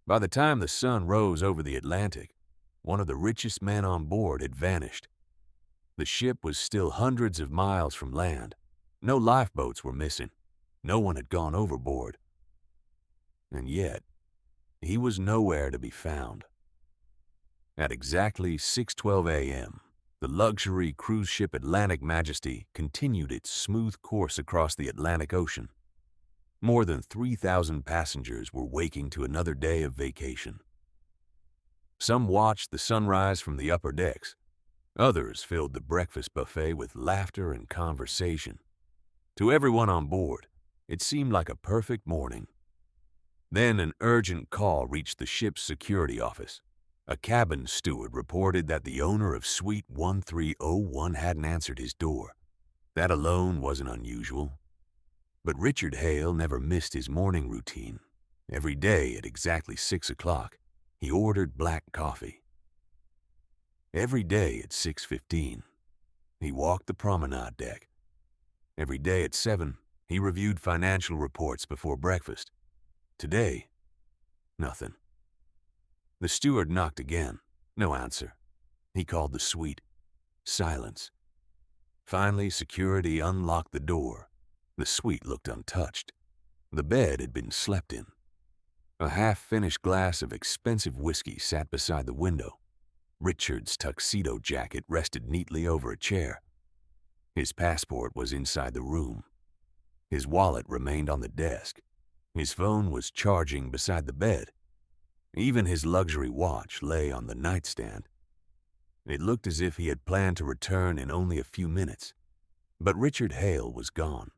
By the time the sun rose over the Atlantic, one of the richest men on board had vanished. The ship was still hundreds of miles from land. No lifeboats were missing. No one had gone overboard. And yet, he was nowhere to be found. At exactly 6:12 a.m., the luxury cruise ship Atlantic Majesty continued its smooth course across the Atlantic Ocean. More than 3,000 passengers were waking to another day of vacation. Some watched the sunrise from the upper decks. Others filled the breakfast buffet with laughter and conversation. To everyone on board, it seemed like a perfect morning. Then an urgent call reached the ship's security office. A cabin steward reported that the owner of Suite 1301 hadn't answered his door. That alone wasn't unusual. But Richard Hale never missed his morning routine. Every day at exactly 6 o'clock, he ordered black coffee. Every day at 6:15, he walked the promenade deck. Every day at 7, he reviewed financial reports before breakfast. Today, nothing. The steward knocked again. No answer. He called the suite. Silence. Finally, security unlocked the door. The suite looked untouched. The bed had been slept in. A half-finished glass of expensive whiskey sat beside the window. Richard's tuxedo jacket rested neatly over a chair. His passport was inside the room. His wallet remained on the desk. His phone was charging beside the bed. Even his luxury watch lay on the nightstand. It looked as if he had planned to return in only a few minutes. But Richard Hale was gone.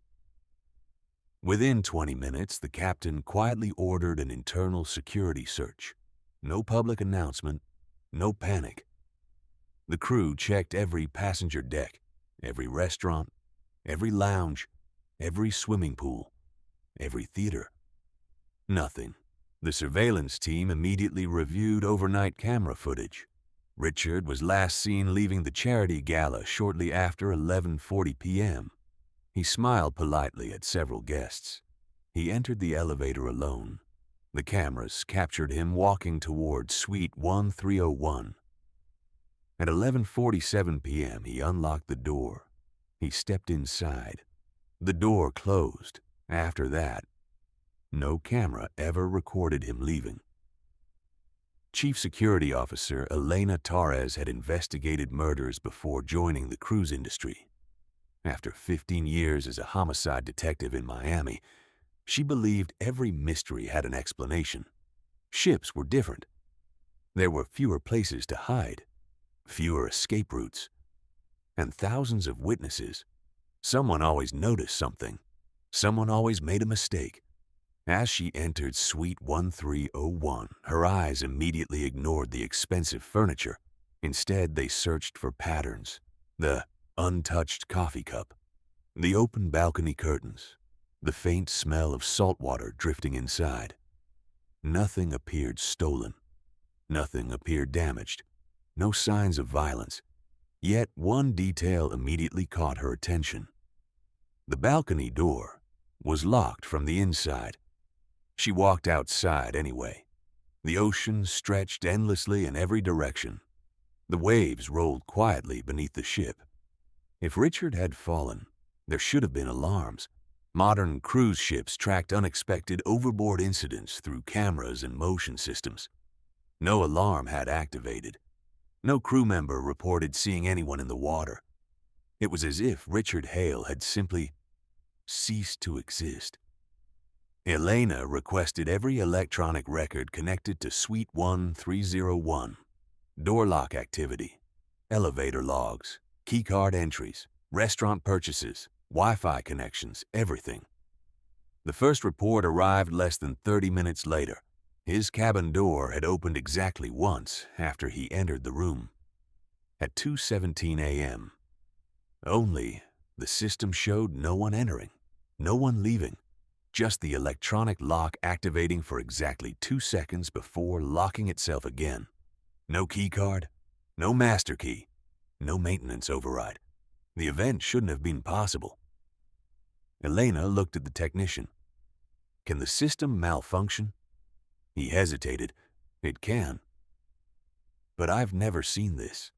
Within 20 minutes, the captain quietly ordered an internal security search. No public announcement, no panic. The crew checked every passenger deck, every restaurant, every lounge, every swimming pool, every theater. Nothing. The surveillance team immediately reviewed overnight camera footage. Richard was last seen leaving the charity gala shortly after 11:40 p.m. He smiled politely at several guests. He entered the elevator alone. The cameras captured him walking toward Suite 1301. At 11:47 p.m., he unlocked the door. He stepped inside. The door closed. After that, no camera ever recorded him leaving. Chief Security Officer Elena Torres had investigated murders before joining the cruise industry. After 15 years as a homicide detective in Miami, she believed every mystery had an explanation. Ships were different. There were fewer places to hide, fewer escape routes, and thousands of witnesses. Someone always noticed something. Someone always made a mistake. As she entered Suite 1301, her eyes immediately ignored the expensive furniture. Instead, they searched for patterns. The untouched coffee cup, the open balcony curtains, the faint smell of salt water drifting inside. Nothing appeared stolen. Nothing appeared damaged. No signs of violence. Yet one detail immediately caught her attention. The balcony door was locked from the inside. She walked outside anyway. The ocean stretched endlessly in every direction. The waves rolled quietly beneath the ship. If Richard had fallen, there should have been alarms. Modern cruise ships tracked unexpected overboard incidents through cameras and motion systems. No alarm had activated. No crew member reported seeing anyone in the water. It was as if Richard Hale had simply ceased to exist. Elena requested every electronic record connected to Suite 1301. Door lock activity, elevator logs, keycard entries, restaurant purchases, Wi-Fi connections, everything. The first report arrived less than 30 minutes later. His cabin door had opened exactly once after he entered the room. At 2:17 a.m. Only, the system showed no one entering, no one leaving, just the electronic lock activating for exactly 2 seconds before locking itself again. No keycard, no master key, no maintenance override. The event shouldn't have been possible. Elena looked at the technician. Can the system malfunction? He hesitated. It can. But I've never seen this.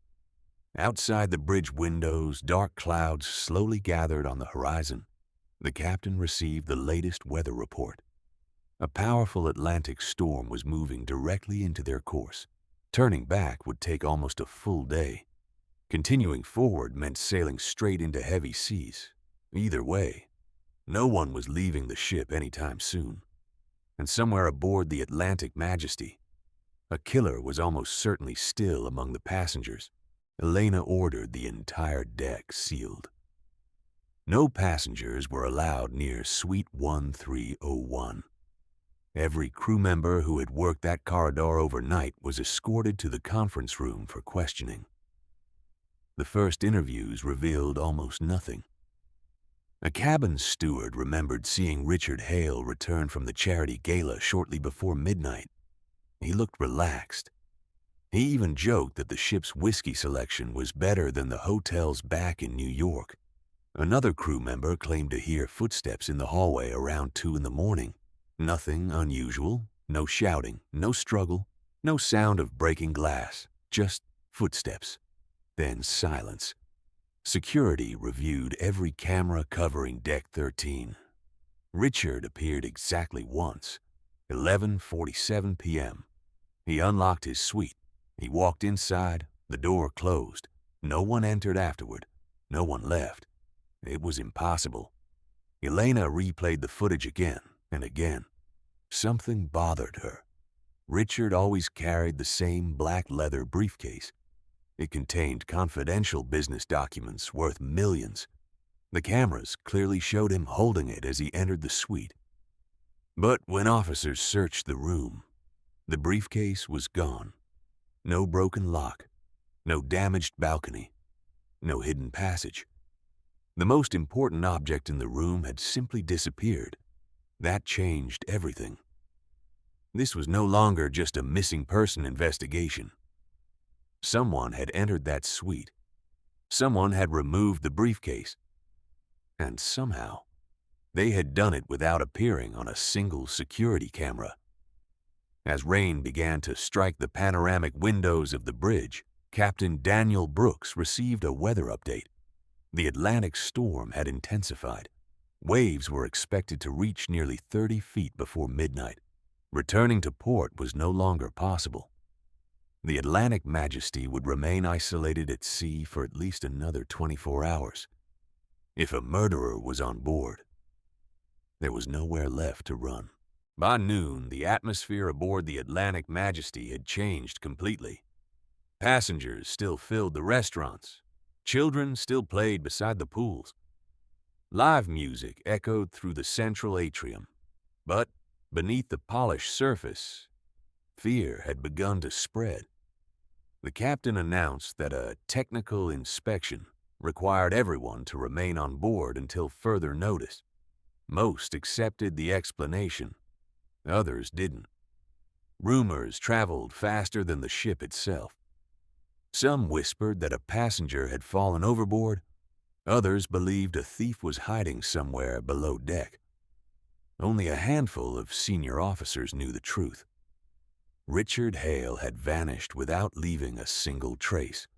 Outside the bridge windows, dark clouds slowly gathered on the horizon. The captain received the latest weather report. A powerful Atlantic storm was moving directly into their course. Turning back would take almost a full day. Continuing forward meant sailing straight into heavy seas. Either way, no one was leaving the ship anytime soon. And somewhere aboard the Atlantic Majesty, a killer was almost certainly still among the passengers. Elena ordered the entire deck sealed. No passengers were allowed near Suite 1301. Every crew member who had worked that corridor overnight was escorted to the conference room for questioning. The first interviews revealed almost nothing. A cabin steward remembered seeing Richard Hale return from the charity gala shortly before midnight. He looked relaxed. He even joked that the ship's whiskey selection was better than the hotels back in New York. Another crew member claimed to hear footsteps in the hallway around 2 in the morning. Nothing unusual, no shouting, no struggle, no sound of breaking glass, just footsteps. Then silence. Security reviewed every camera covering Deck 13. Richard appeared exactly once, 11:47 p.m. He unlocked his suite. He walked inside, the door closed. No one entered afterward. No one left. It was impossible. Elena replayed the footage again and again. Something bothered her. Richard always carried the same black leather briefcase. It contained confidential business documents worth millions. The cameras clearly showed him holding it as he entered the suite. But when officers searched the room, the briefcase was gone. No broken lock, no damaged balcony, no hidden passage. The most important object in the room had simply disappeared. That changed everything. This was no longer just a missing person investigation. Someone had entered that suite. Someone had removed the briefcase. And somehow, they had done it without appearing on a single security camera. As rain began to strike the panoramic windows of the bridge, Captain Daniel Brooks received a weather update. The Atlantic storm had intensified. Waves were expected to reach nearly 30 feet before midnight. Returning to port was no longer possible. The Atlantic Majesty would remain isolated at sea for at least another 24 hours. If a murderer was on board, there was nowhere left to run. By noon, the atmosphere aboard the Atlantic Majesty had changed completely. Passengers still filled the restaurants. Children still played beside the pools. Live music echoed through the central atrium. But beneath the polished surface, fear had begun to spread. The captain announced that a technical inspection required everyone to remain on board until further notice. Most accepted the explanation. Others didn't. Rumors traveled faster than the ship itself. Some whispered that a passenger had fallen overboard. Others believed a thief was hiding somewhere below deck. Only a handful of senior officers knew the truth. Richard Hale had vanished without leaving a single trace.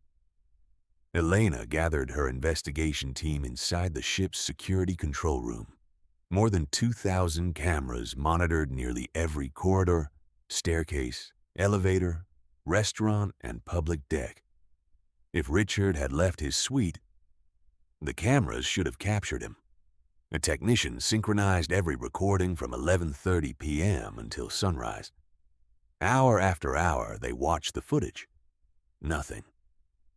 Elena gathered her investigation team inside the ship's security control room. More than 2,000 cameras monitored nearly every corridor, staircase, elevator, restaurant, and public deck. If Richard had left his suite, the cameras should have captured him. A technician synchronized every recording from 11:30 p.m. until sunrise. Hour after hour, they watched the footage. Nothing.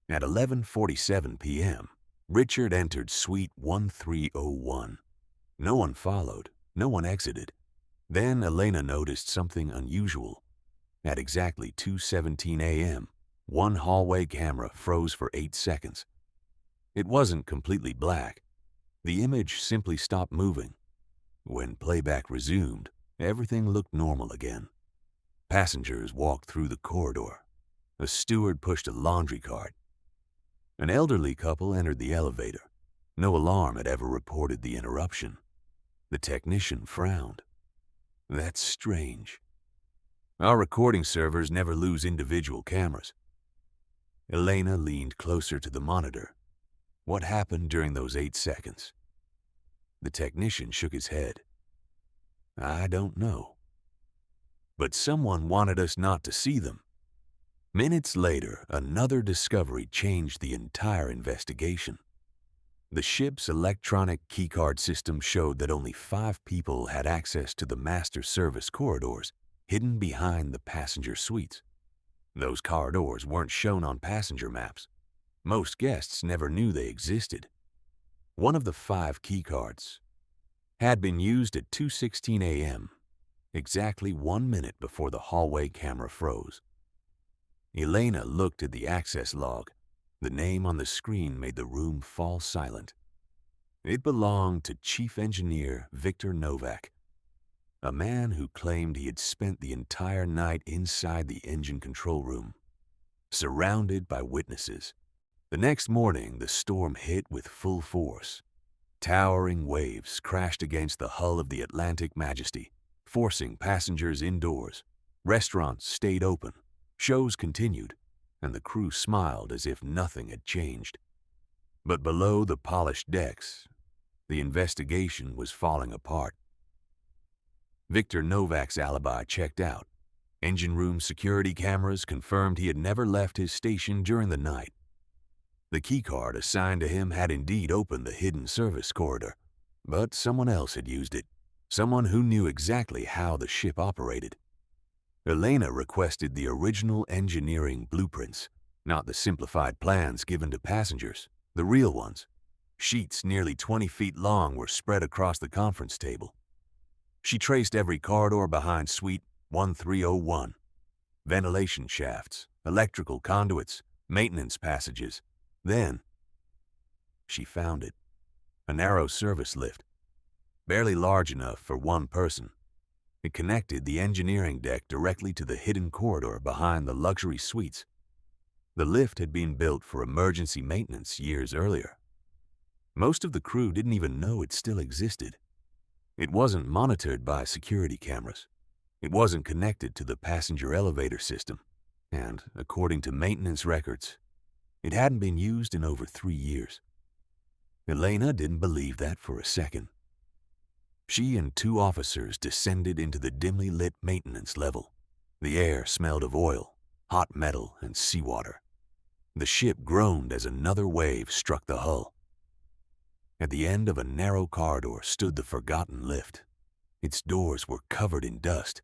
At 11:47 p.m., Richard entered Suite 1301. No one followed. No one exited. Then Elena noticed something unusual. At exactly 2:17 a.m., one hallway camera froze for 8 seconds. It wasn't completely black. The image simply stopped moving. When playback resumed, everything looked normal again. Passengers walked through the corridor. A steward pushed a laundry cart. An elderly couple entered the elevator. No alarm had ever reported the interruption. The technician frowned. That's strange. Our recording servers never lose individual cameras." Elena leaned closer to the monitor. What happened during those 8 seconds? The technician shook his head. "I don't know. But someone wanted us not to see them." Minutes later, another discovery changed the entire investigation. The ship's electronic keycard system showed that only 5 people had access to the master service corridors hidden behind the passenger suites. Those corridors weren't shown on passenger maps. Most guests never knew they existed. One of the 5 keycards had been used at 2:16 a.m., exactly 1 minute before the hallway camera froze. Elena looked at the access log. The name on the screen made the room fall silent. It belonged to Chief Engineer Victor Novak, a man who claimed he had spent the entire night inside the engine control room, surrounded by witnesses. The next morning, the storm hit with full force. Towering waves crashed against the hull of the Atlantic Majesty, forcing passengers indoors. Restaurants stayed open, shows continued, and the crew smiled as if nothing had changed. But below the polished decks, the investigation was falling apart. Victor Novak's alibi checked out. Engine room security cameras confirmed he had never left his station during the night. The keycard assigned to him had indeed opened the hidden service corridor, but someone else had used it, someone who knew exactly how the ship operated. Elena requested the original engineering blueprints, not the simplified plans given to passengers, the real ones. Sheets nearly 20 feet long were spread across the conference table. She traced every corridor behind Suite 1301. Ventilation shafts, electrical conduits, maintenance passages. Then, she found it. A narrow service lift, barely large enough for one person. It connected the engineering deck directly to the hidden corridor behind the luxury suites. The lift had been built for emergency maintenance years earlier. Most of the crew didn't even know it still existed. It wasn't monitored by security cameras. It wasn't connected to the passenger elevator system. And, according to maintenance records, it hadn't been used in over 3 years. Elena didn't believe that for a second. She and 2 officers descended into the dimly lit maintenance level. The air smelled of oil, hot metal, and seawater. The ship groaned as another wave struck the hull. At the end of a narrow corridor stood the forgotten lift. Its doors were covered in dust.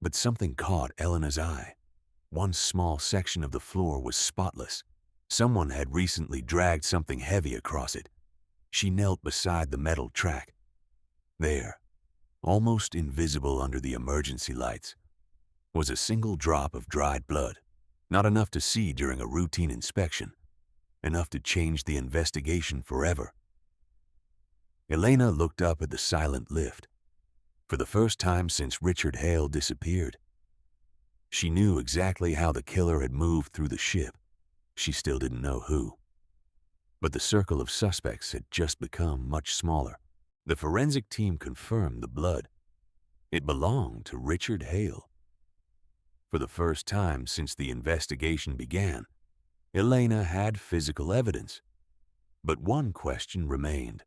But something caught Elena's eye. One small section of the floor was spotless. Someone had recently dragged something heavy across it. She knelt beside the metal track. There, almost invisible under the emergency lights, was a single drop of dried blood, not enough to see during a routine inspection, enough to change the investigation forever. Elena looked up at the silent lift. For the first time since Richard Hale disappeared, she knew exactly how the killer had moved through the ship. She still didn't know who. But the circle of suspects had just become much smaller. The forensic team confirmed the blood. It belonged to Richard Hale. For the first time since the investigation began, Elena had physical evidence. But one question remained.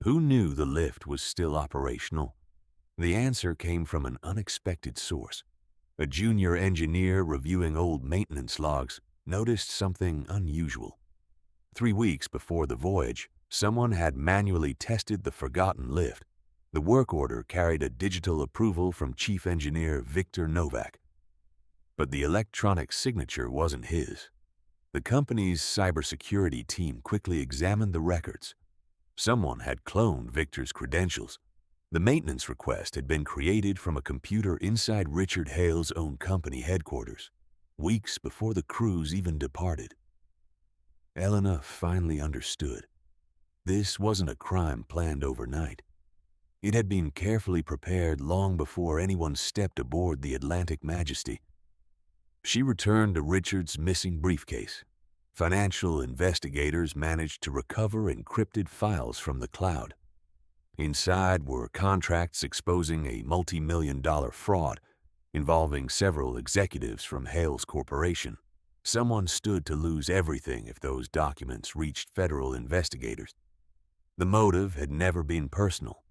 Who knew the lift was still operational? The answer came from an unexpected source. A junior engineer reviewing old maintenance logs noticed something unusual. 3 weeks before the voyage, someone had manually tested the forgotten lift. The work order carried a digital approval from Chief Engineer Victor Novak. But the electronic signature wasn't his. The company's cybersecurity team quickly examined the records. Someone had cloned Victor's credentials. The maintenance request had been created from a computer inside Richard Hale's own company headquarters, weeks before the crews even departed. Elena finally understood. This wasn't a crime planned overnight. It had been carefully prepared long before anyone stepped aboard the Atlantic Majesty. She returned to Richard's missing briefcase. Financial investigators managed to recover encrypted files from the cloud. Inside were contracts exposing a multi-million-dollar fraud involving several executives from Hale's corporation. Someone stood to lose everything if those documents reached federal investigators. The motive had never been personal.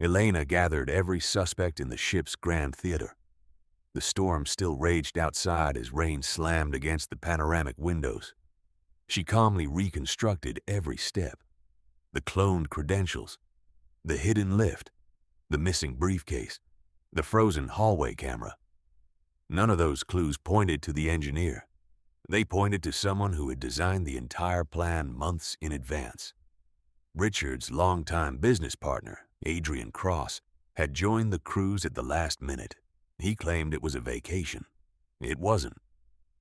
Elena gathered every suspect in the ship's Grand Theater. The storm still raged outside as rain slammed against the panoramic windows. She calmly reconstructed every step. The cloned credentials, the hidden lift, the missing briefcase, the frozen hallway camera. None of those clues pointed to the engineer. They pointed to someone who had designed the entire plan months in advance. Richard's longtime business partner, Adrian Cross, had joined the cruise at the last minute. He claimed it was a vacation. It wasn't.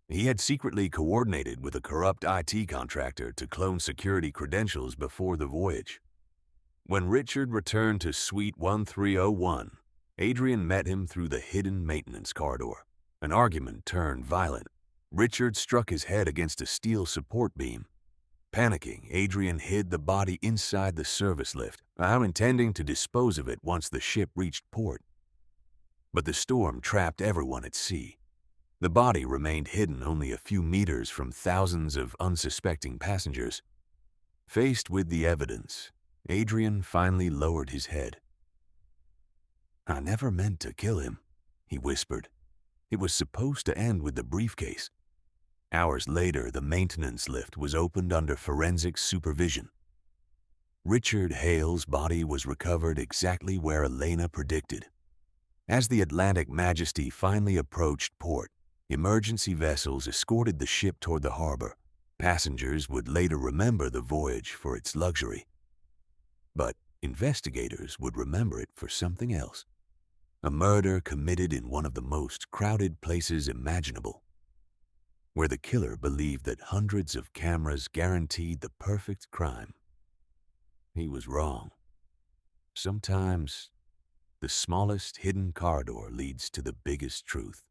He had secretly coordinated with a corrupt IT contractor to clone security credentials before the voyage. When Richard returned to Suite 1301, Adrian met him through the hidden maintenance corridor. An argument turned violent. Richard struck his head against a steel support beam. Panicking, Adrian hid the body inside the service lift, now intending to dispose of it once the ship reached port. But the storm trapped everyone at sea. The body remained hidden only a few meters from thousands of unsuspecting passengers. Faced with the evidence, Adrian finally lowered his head. "I never meant to kill him," he whispered. "It was supposed to end with the briefcase." Hours later, the maintenance lift was opened under forensic supervision. Richard Hale's body was recovered exactly where Elena predicted. As the Atlantic Majesty finally approached port, emergency vessels escorted the ship toward the harbor. Passengers would later remember the voyage for its luxury. But investigators would remember it for something else. A murder committed in one of the most crowded places imaginable, where the killer believed that hundreds of cameras guaranteed the perfect crime. He was wrong. Sometimes, the smallest hidden corridor leads to the biggest truth.